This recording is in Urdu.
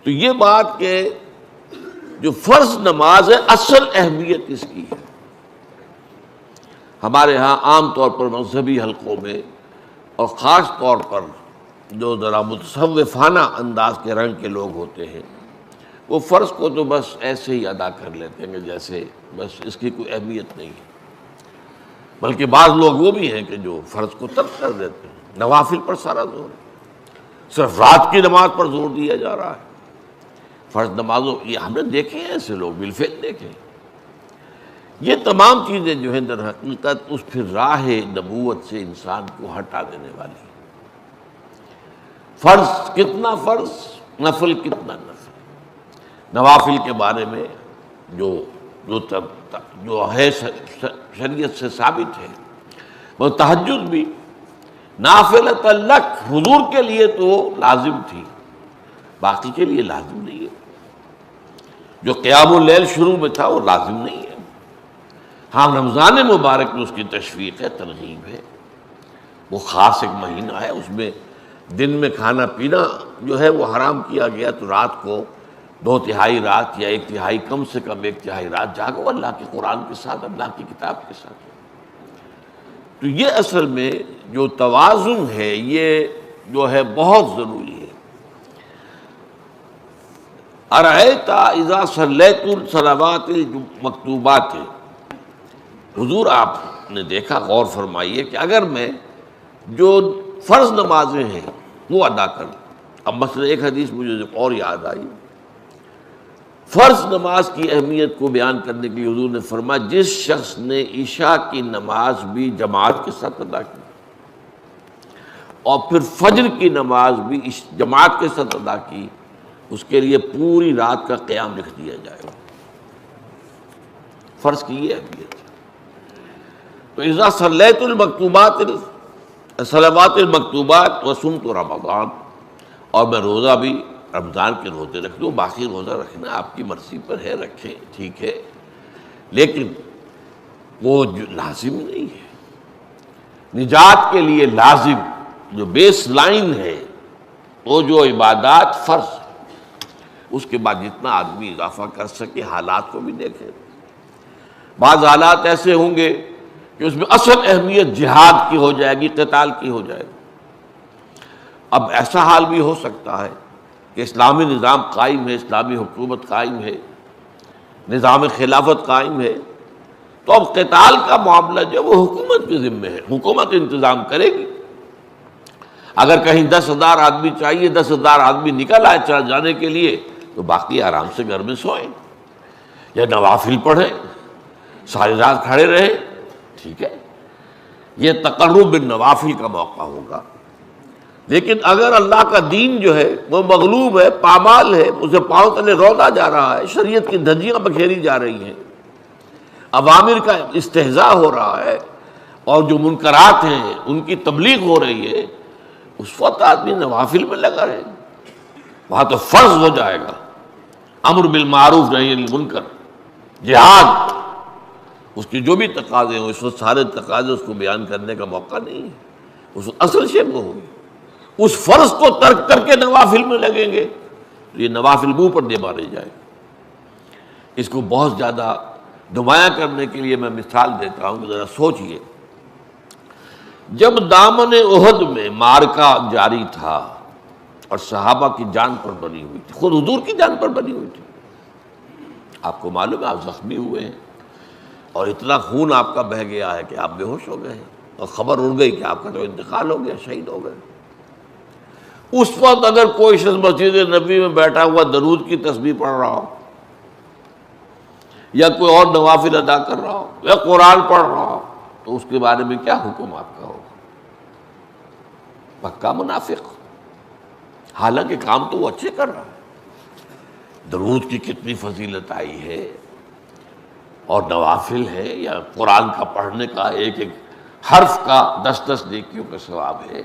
تو یہ بات کہ جو فرض نماز ہے اصل اہمیت اس کی ہے. ہمارے ہاں عام طور پر مذہبی حلقوں میں اور خاص طور پر جو ذرا متصوفانہ انداز کے رنگ کے لوگ ہوتے ہیں وہ فرض کو تو بس ایسے ہی ادا کر لیتے ہیں جیسے بس اس کی کوئی اہمیت نہیں ہے. بلکہ بعض لوگ وہ بھی ہیں کہ جو فرض کو ترک کر دیتے ہیں. نوافل پر سارا زور ہے، صرف رات کی نماز پر زور دیا جا رہا ہے. فرض نمازوں یہ ہم نے دیکھے ہیں، ایسے لوگ بالفعل دیکھے. یہ تمام چیزیں جو ہیں در حقیقت اس پھر راہ نبوت سے انسان کو ہٹا دینے والی ہیں. فرض کتنا فرض، نفل کتنا نفل. نوافل کے بارے میں جو ہے شریعت سے ثابت ہے، وہ تہجد بھی نافلۃ لک، حضور کے لیے تو لازم تھی، باقی کے لیے لازم نہیں ہے. جو قیام اللیل شروع میں تھا وہ لازم نہیں ہے. ہاں رمضان مبارک میں اس کی تشویق ہے، ترغیب ہے. وہ خاص ایک مہینہ ہے، اس میں دن میں کھانا پینا جو ہے وہ حرام کیا گیا، تو رات کو 2/3 رات یا 1/3 کم سے کم 1/3 رات جاگو اللہ کے قرآن کے ساتھ، اللہ کی کتاب کے ساتھ. تو یہ اصل میں جو توازن ہے یہ جو ہے بہت ضروری ہے. ارأیت اذا صلیت الصلوات المکتوبات، حضور آپ نے دیکھا، غور فرمائیے کہ اگر میں جو فرض نمازیں ہیں وہ ادا کروں. اب مثلا ایک حدیث مجھے اور یاد آئی، فرض نماز کی اہمیت کو بیان کرنے کے لیے حضور نے فرمایا جس شخص نے عشاء کی نماز بھی جماعت کے ساتھ ادا کی اور پھر فجر کی نماز بھی جماعت کے ساتھ ادا کی، اس کے لیے پوری رات کا قیام لکھ دیا جائے گا. فرض کی یہ اہمیت ہے. تو اذا صلیت المکتوبات صلوات المکتوبات وصمت رمضان، اور میں روزہ بھی رمضان کے روزے رکھ دوں، باقی روزہ رکھنا آپ کی مرضی پر ہے، رکھیں ٹھیک ہے، لیکن وہ لازم نہیں ہے. نجات کے لیے لازم جو بیس لائن ہے وہ جو عبادات فرض، اس کے بعد جتنا آدمی اضافہ کر سکے. حالات کو بھی دیکھیں، بعض حالات ایسے ہوں گے کہ اس میں اصل اہمیت جہاد کی ہو جائے گی، قتال کی ہو جائے گی. اب ایسا حال بھی ہو سکتا ہے کہ اسلامی نظام قائم ہے، اسلامی حکومت قائم ہے، نظام خلافت قائم ہے، تو اب قتال کا معاملہ جو وہ حکومت کے ذمہ ہے، حکومت انتظام کرے گی. اگر کہیں 10,000 آدمی چاہیے، 10,000 آدمی نکل آئے چل جانے کے لیے، تو باقی آرام سے گھر میں سوئیں یا نوافل پڑھیں، ساری رات کھڑے رہیں، ٹھیک ہے. یہ تقرب بالنوافل کا موقع ہوگا. لیکن اگر اللہ کا دین جو ہے وہ مغلوب ہے، پامال ہے، اسے پاؤں تلے رودا جا رہا ہے، شریعت کی دھجیاں بکھیری جا رہی ہیں، اوامر کا استہزاء ہو رہا ہے، اور جو منکرات ہیں ان کی تبلیغ ہو رہی ہے، اس وقت آدمی نوافل میں لگا رہے، وہاں تو فرض ہو جائے گا امر بالمعروف نہی عن المنکر، جہاد، اس کی جو بھی تقاضے ہوں، اس وقت سارے تقاضے اس کو بیان کرنے کا موقع نہیں ہے. اس اصل شے وہ ہوگی، اس فرض کو ترک کر کے نوافل میں لگیں گے، یہ نوافل منہ پر دے مارے جائے. اس کو بہت زیادہ نمایاں کرنے کے لیے میں مثال دیتا ہوں کہ ذرا سوچئے. جب دامن احد میں معرکہ جاری تھا اور صحابہ کی جان پر بنی ہوئی تھی، خود حضور کی جان پر بنی ہوئی تھی، آپ کو معلوم ہے آپ زخمی ہوئے ہیں اور اتنا خون آپ کا بہہ گیا ہے کہ آپ بے ہوش ہو گئے ہیں، اور خبر اڑ گئی کہ آپ کا تو انتقال ہو گیا، شہید ہو گئے. اس وقت اگر کوئی شخص مسجد نبی میں بیٹھا ہوا درود کی تسبیح پڑھ رہا ہو، یا کوئی اور نوافل ادا کر رہا ہو، یا قرآن پڑھ رہا ہو، تو اس کے بارے میں کیا حکم آپ کا ہوگا؟ پکا منافق. حالانکہ کام تو وہ اچھے کر رہا ہے، درود کی کتنی فضیلت آئی ہے، اور نوافل ہے، یا قرآن کا پڑھنے کا ایک ایک حرف کا 10 نیکیوں کا ثواب ہے.